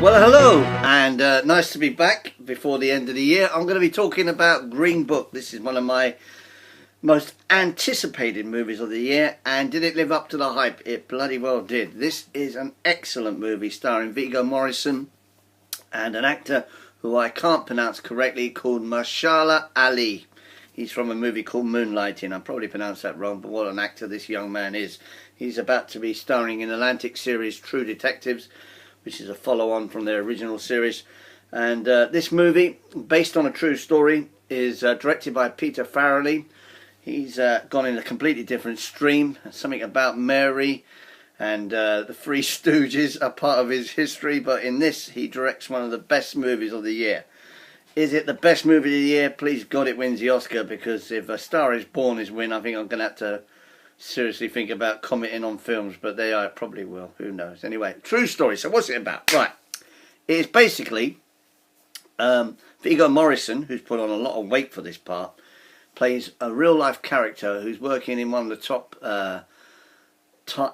Well, hello, and nice to be back before the end of the year. I'm going to be talking about Green Book. This is one of my most anticipated movies of the year, and did it live up to the hype? It bloody well did. This is an excellent movie starring Virgo Morrison and an actor who I can't pronounce correctly called Mahershala Ali. He's from a movie called Moonlighting. I probably pronounced that wrong, but what an actor this young man is. He's about to be starring in Atlantic series True Detectives, which is a follow-on from their original series. And this movie, based on a true story, is directed by Peter Farrelly. He's gone in a completely different stream. Something about Mary and the Three Stooges are part of his history, but in this he directs one of the best movies of the year. Is it the best movie of the year? Please God it wins the Oscar, because if A Star Is Born is win, I think I'm going to have to seriously think about commenting on films, but I probably will, who knows. Anyway, true story. So what's it about? Right, it is basically Virgo Morrison, who's put on a lot of weight for this part, plays a real life character who's working in one of the top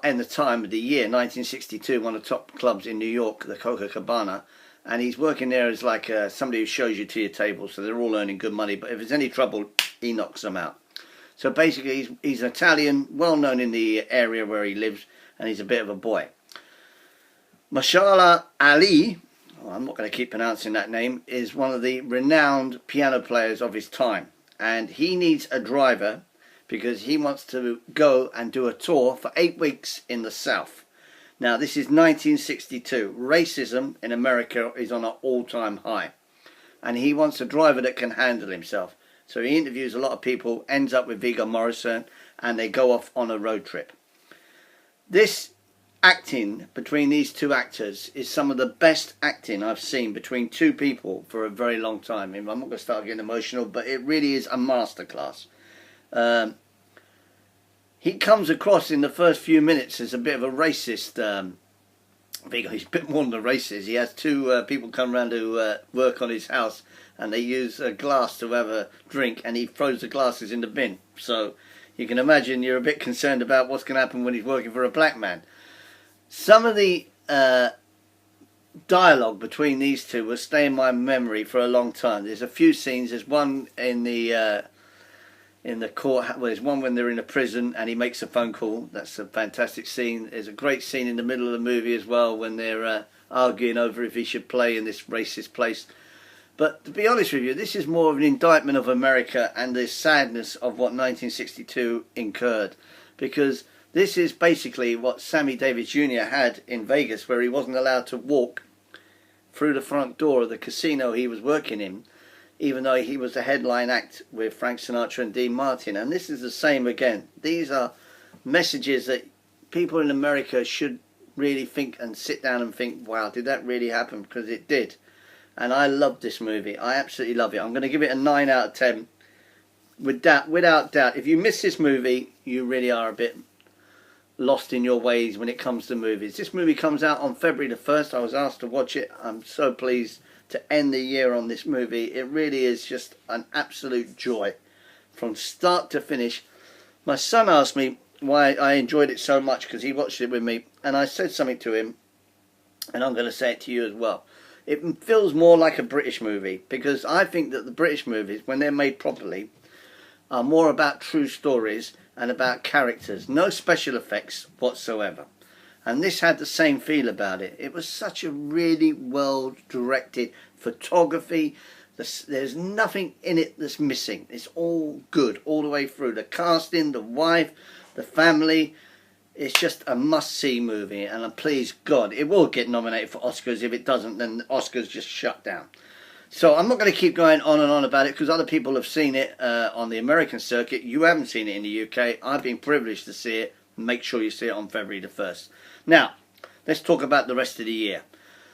in the time of the year 1962, one of the top clubs in New York, the Copacabana, and he's working there as like somebody who shows you to your table, so they're all earning good money, but if there's any trouble he knocks them out. So basically he's an Italian, well known in the area where he lives, and he's a bit of a boy. Mahershala Ali, I'm not going to keep pronouncing that name, is one of the renowned piano players of his time, and he needs a driver because he wants to go and do a tour for 8 weeks in the South. Now this is 1962. Racism in America is on an all-time high, and he wants a driver that can handle himself. So he interviews a lot of people, ends up with Virgo Morrison, and they go off on a road trip. This acting between these two actors is some of the best acting I've seen between two people for a very long time. I'm not going to start getting emotional, but it really is a masterclass. He comes across in the first few minutes as a bit of a racist. Virgo, he's a bit more than a racist. He has two people come around to work on his house, and they use a glass to have a drink, and he throws the glasses in the bin. So you can imagine you're a bit concerned about what's going to happen when he's working for a black man. Some of the dialogue between these two will stay in my memory for a long time. There's a few scenes. There's one in the court. Well, there's one when they're in a prison and he makes a phone call. That's a fantastic scene. There's a great scene in the middle of the movie as well when they're arguing over if he should play in this racist place. But to be honest with you, this is more of an indictment of America and the sadness of what 1962 incurred, because this is basically what Sammy Davis Jr. had in Vegas, where he wasn't allowed to walk through the front door of the casino he was working in, even though he was the headline act with Frank Sinatra and Dean Martin. And this is the same again. These are messages that people in America should really think and sit down and think, wow, did that really happen? Because it did. And I love this movie. I absolutely love it. I'm going to give it a 9 out of 10. Without doubt. If you miss this movie, you really are a bit lost in your ways when it comes to movies. This movie comes out on February the 1st. I was asked to watch it. I'm so pleased to end the year on this movie. It really is just an absolute joy from start to finish. My son asked me why I enjoyed it so much because he watched it with me, and I said something to him, and I'm going to say it to you as well. It feels more like a British movie, because I think that the British movies, when they're made properly, are more about true stories and about characters. No special effects whatsoever. And this had the same feel about it. It was such a really well directed photography. There's nothing in it that's missing. It's all good all the way through. The casting, the wife, the family. It's just a must-see movie, and please God, it will get nominated for Oscars. If it doesn't, then the Oscars just shut down. So I'm not going to keep going on and on about it, because other people have seen it on the American circuit. You haven't seen it in the UK. I've been privileged to see it. Make sure you see it on February the 1st. Now, let's talk about the rest of the year.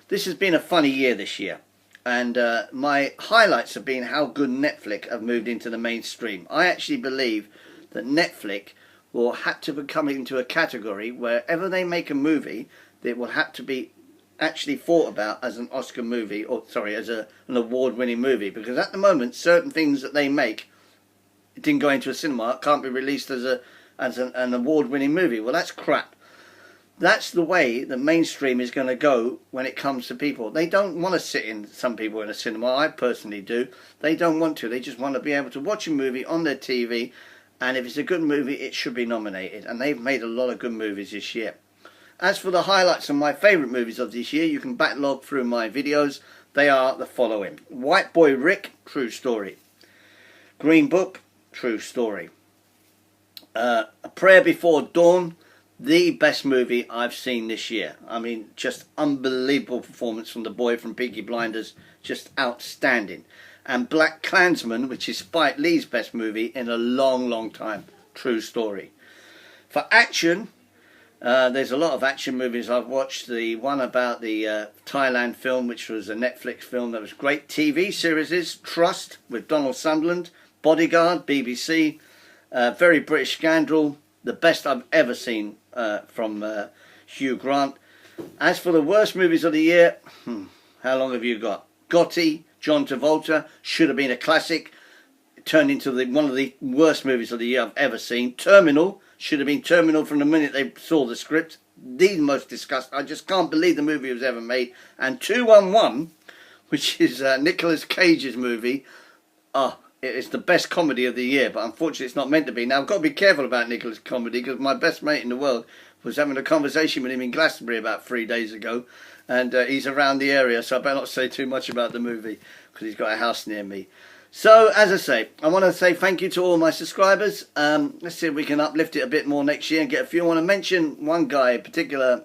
This has been a funny year this year, and my highlights have been how good Netflix have moved into the mainstream. I actually believe that Netflix will have to become into a category wherever they make a movie, that will have to be actually thought about as an Oscar movie, or sorry, as an award-winning movie, because at the moment certain things that they make, it didn't go into a cinema, it can't be released as an award-winning movie. Well, that's crap. That's the way the mainstream is going to go when it comes to people. They don't want to sit in, some people in a cinema, I personally do. They don't want to. They just want to be able to watch a movie on their TV, and if it's a good movie, it should be nominated. And they've made a lot of good movies this year. As for the highlights of my favourite movies of this year, you can backlog through my videos. They are the following: White Boy Rick, true story. Green Book, true story. A Prayer Before Dawn, the best movie I've seen this year. I mean, just unbelievable performance from the boy from Peaky Blinders, just outstanding. And Black Klansman, which is Spike Lee's best movie in a long, long time, true story. For action, there's a lot of action movies I've watched. The one about the Thailand film, which was a Netflix film that was great. TV series, Trust with Donald Sutherland, Bodyguard, BBC, Very British Scandal, the best I've ever seen from Hugh Grant. As for the worst movies of the year, how long have you got? Gotti, John Travolta, should have been a classic. It turned into one of the worst movies of the year I've ever seen. Terminal, should have been Terminal from the minute they saw the script. The most disgusting. I just can't believe the movie was ever made. And 211, which is Nicolas Cage's movie. It's the best comedy of the year, but unfortunately it's not meant to be. Now, I've got to be careful about Nicolas' comedy, because my best mate in the world was having a conversation with him in Glastonbury about 3 days ago, and he's around the area, so I better not say too much about the movie, because he's got a house near me. So, as I say, I want to say thank you to all my subscribers. Let's see if we can uplift it a bit more next year and get a few. I want to mention one guy in particular,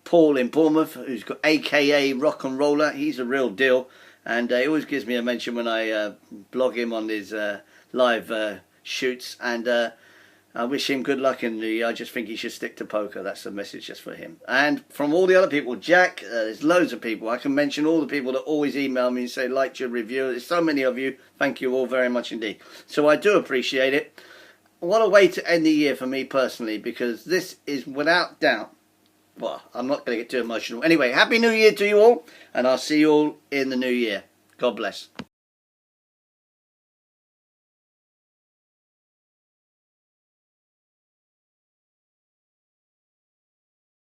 Paul in Bournemouth, who's got AKA Rock and Roller. He's a real deal. And he always gives me a mention when I blog him on his live shoots. And I wish him good luck in the year. I just think he should stick to poker. That's the message just for him. And from all the other people, Jack, there's loads of people. I can mention all the people that always email me and say, liked your review. There's so many of you. Thank you all very much indeed. So I do appreciate it. What a way to end the year for me personally, because this is without doubt, well, I'm not going to get too emotional. Anyway, Happy New Year to you all, and I'll see you all in the new year. God bless.